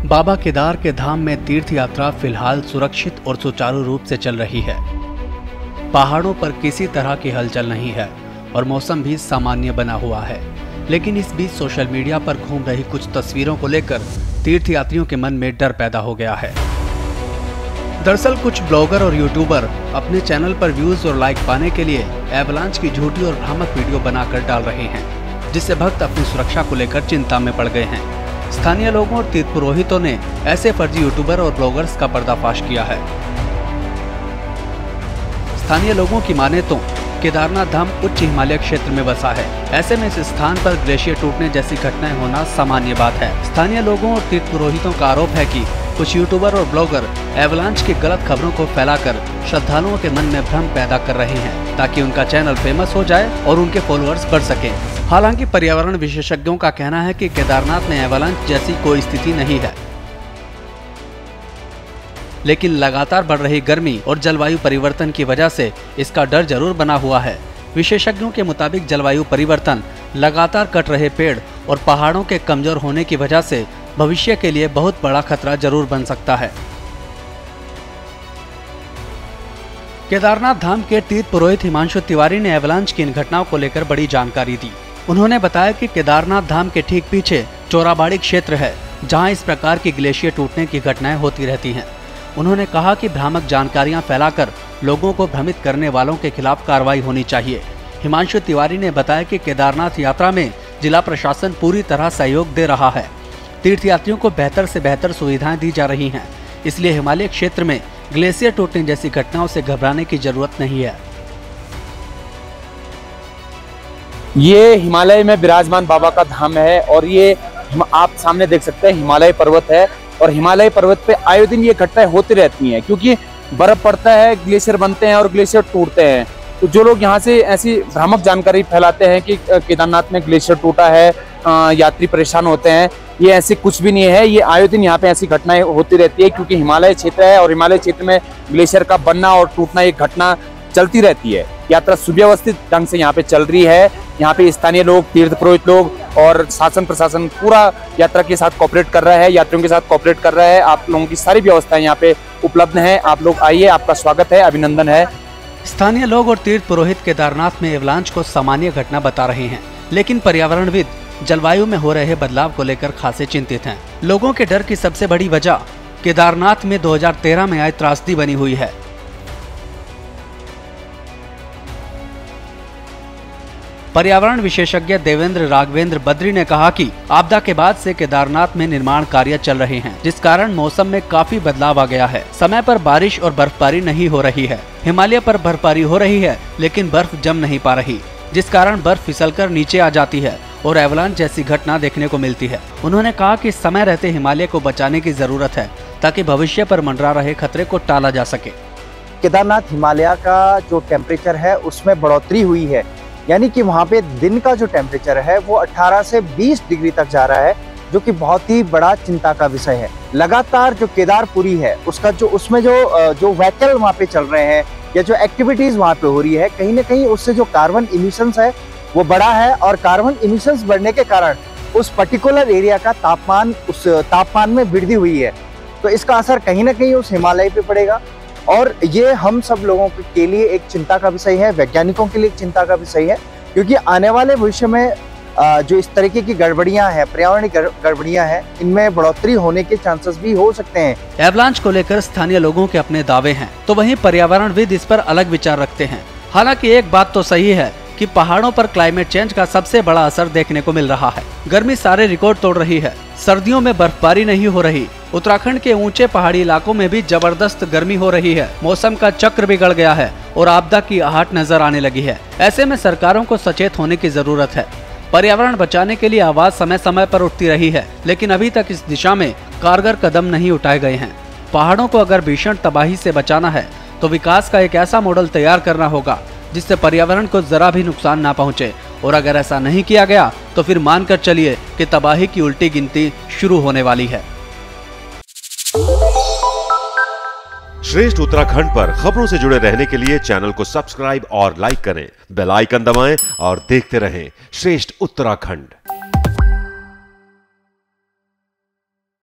बाबा केदार के धाम में तीर्थ यात्रा फिलहाल सुरक्षित और सुचारू रूप से चल रही है। पहाड़ों पर किसी तरह की हलचल नहीं है और मौसम भी सामान्य बना हुआ है। लेकिन इस बीच सोशल मीडिया पर घूम रही कुछ तस्वीरों को लेकर तीर्थयात्रियों के मन में डर पैदा हो गया है। दरअसल कुछ ब्लॉगर और यूट्यूबर अपने चैनल पर व्यूज और लाइक पाने के लिए एवलांच की झूठी और भ्रामक वीडियो बनाकर डाल रहे हैं, जिससे भक्त अपनी सुरक्षा को लेकर चिंता में पड़ गए हैं। स्थानीय लोगों और तीर्थ पुरोहितों ने ऐसे फर्जी यूट्यूबर और ब्लॉगर्स का पर्दाफाश किया है। स्थानीय लोगों की माने तो केदारनाथ धाम उच्च हिमालय क्षेत्र में बसा है। ऐसे में इस स्थान पर ग्लेशियर टूटने जैसी घटनाएं होना सामान्य बात है। स्थानीय लोगों और तीर्थ पुरोहितों का आरोप है कि कुछ यूट्यूबर और ब्लॉगर एवलांच की गलत खबरों को फैलाकर श्रद्धालुओं के मन में भ्रम पैदा कर रहे हैं, ताकि उनका चैनल फेमस हो जाए और उनके फॉलोअर्स बढ़ सकें। हालांकि पर्यावरण विशेषज्ञों का कहना है कि केदारनाथ में एवलांच जैसी कोई स्थिति नहीं है, लेकिन लगातार बढ़ रही गर्मी और जलवायु परिवर्तन की वजह से इसका डर जरूर बना हुआ है। विशेषज्ञों के मुताबिक जलवायु परिवर्तन, लगातार कट रहे पेड़ और पहाड़ों के कमजोर होने की वजह से भविष्य के लिए बहुत बड़ा खतरा जरूर बन सकता है। केदारनाथ धाम के तीर्थ पुरोहित हिमांशु तिवारी ने एवलांच की इन घटनाओं को लेकर बड़ी जानकारी दी। उन्होंने बताया कि केदारनाथ धाम के ठीक पीछे चोराबाड़ी क्षेत्र है, जहां इस प्रकार की ग्लेशियर टूटने की घटनाएं होती रहती हैं। उन्होंने कहा कि भ्रामक जानकारियां फैलाकर लोगों को भ्रमित करने वालों के खिलाफ कार्रवाई होनी चाहिए। हिमांशु तिवारी ने बताया कि केदारनाथ यात्रा में जिला प्रशासन पूरी तरह सहयोग दे रहा है। तीर्थयात्रियों को बेहतर से बेहतर सुविधाएं दी जा रही हैं, इसलिए हिमालय क्षेत्र में ग्लेशियर टूटने जैसी घटनाओं से घबराने की जरूरत नहीं है। ये हिमालय में विराजमान बाबा का धाम है और ये आप सामने देख सकते हैं हिमालय पर्वत है। और हिमालय पर्वत पे आए दिन ये घटनाएं होती रहती हैं, क्योंकि बर्फ पड़ता है, ग्लेशियर बनते हैं और ग्लेशियर टूटते हैं। तो जो लोग यहाँ से ऐसी भ्रामक जानकारी फैलाते हैं कि केदारनाथ में ग्लेशियर टूटा है, यात्री परेशान होते हैं, ये ऐसे कुछ भी नहीं है। ये आए दिन यहाँ पे ऐसी घटनाएं होती रहती है, क्योंकि हिमालय क्षेत्र है और हिमालय क्षेत्र में ग्लेशियर का बनना और टूटना एक घटना चलती रहती है। यात्रा सुव्यवस्थित ढंग से यहाँ पे चल रही है। यहाँ पे स्थानीय लोग, तीर्थ पुरोहित लोग और शासन प्रशासन पूरा यात्रा के साथ कोऑपरेट कर रहा है, यात्रियों के साथ कोऑपरेट कर रहा है। आप लोगों की सारी व्यवस्थाएं यहाँ पे उपलब्ध हैं। आप लोग आइए, आपका स्वागत है, अभिनंदन है। स्थानीय लोग और तीर्थ पुरोहित केदारनाथ में एवलांच को सामान्य घटना बता रहे हैं, लेकिन पर्यावरणविद जलवायु में हो रहे बदलाव को लेकर खासे चिंतित हैं। लोगों के डर की सबसे बड़ी वजह केदारनाथ में 2013 में आई त्रासदी बनी हुई है। पर्यावरण विशेषज्ञ देवेंद्र राघवेंद्र बद्री ने कहा कि आपदा के बाद से केदारनाथ में निर्माण कार्य चल रहे हैं, जिस कारण मौसम में काफी बदलाव आ गया है। समय पर बारिश और बर्फबारी नहीं हो रही है। हिमालय पर बर्फबारी हो रही है, लेकिन बर्फ जम नहीं पा रही, जिस कारण बर्फ फिसलकर नीचे आ जाती है और एवलांच जैसी घटना देखने को मिलती है। उन्होंने कहा कि समय रहते हिमालय को बचाने की जरूरत है, ताकि भविष्य पर मंडरा रहे खतरे को टाला जा सके। केदारनाथ हिमालय का जो टेम्परेचर है उसमें बढ़ोतरी हुई है, यानी कि वहाँ पे दिन का जो टेम्परेचर है वो 18 से 20 डिग्री तक जा रहा है, जो कि बहुत ही बड़ा चिंता का विषय है। लगातार जो केदारपुरी है उसका उसमें जो व्हीकल वहाँ पे चल रहे हैं या जो एक्टिविटीज वहाँ पे हो रही है, कहीं ना कहीं उससे जो कार्बन इमिशंस है वो बढ़ा है। और कार्बन इमिशंस बढ़ने के कारण उस पर्टिकुलर एरिया का तापमान में वृद्धि हुई है। तो इसका असर कहीं ना कहीं उस हिमालय पे पड़ेगा और ये हम सब लोगों के लिए एक चिंता का विषय है, वैज्ञानिकों के लिए एक चिंता का विषय है, क्योंकि आने वाले भविष्य में जो इस तरीके की गड़बड़ियां हैं, पर्यावरणीय गड़बड़ियां हैं, इनमें बढ़ोतरी होने के चांसेस भी हो सकते हैं। एवलांच को लेकर स्थानीय लोगों के अपने दावे हैं, तो वहीं पर्यावरणविद इस पर अलग विचार रखते हैं। हालांकि एक बात तो सही है कि पहाड़ों पर क्लाइमेट चेंज का सबसे बड़ा असर देखने को मिल रहा है। गर्मी सारे रिकॉर्ड तोड़ रही है। सर्दियों में बर्फबारी नहीं हो रही। उत्तराखंड के ऊंचे पहाड़ी इलाकों में भी जबरदस्त गर्मी हो रही है। मौसम का चक्र बिगड़ गया है और आपदा की आहट नजर आने लगी है। ऐसे में सरकारों को सचेत होने की जरूरत है। पर्यावरण बचाने के लिए आवाज समय समय पर उठती रही है, लेकिन अभी तक इस दिशा में कारगर कदम नहीं उठाए गए हैं। पहाड़ों को अगर भीषण तबाही से बचाना है तो विकास का एक ऐसा मॉडल तैयार करना होगा जिससे पर्यावरण को जरा भी नुकसान ना पहुंचे, और अगर ऐसा नहीं किया गया तो फिर मानकर चलिए कि तबाही की उल्टी गिनती शुरू होने वाली है। श्रेष्ठ उत्तराखंड पर खबरों से जुड़े रहने के लिए चैनल को सब्सक्राइब और लाइक करें, बेल आइकन दबाएं और देखते रहें श्रेष्ठ उत्तराखंड।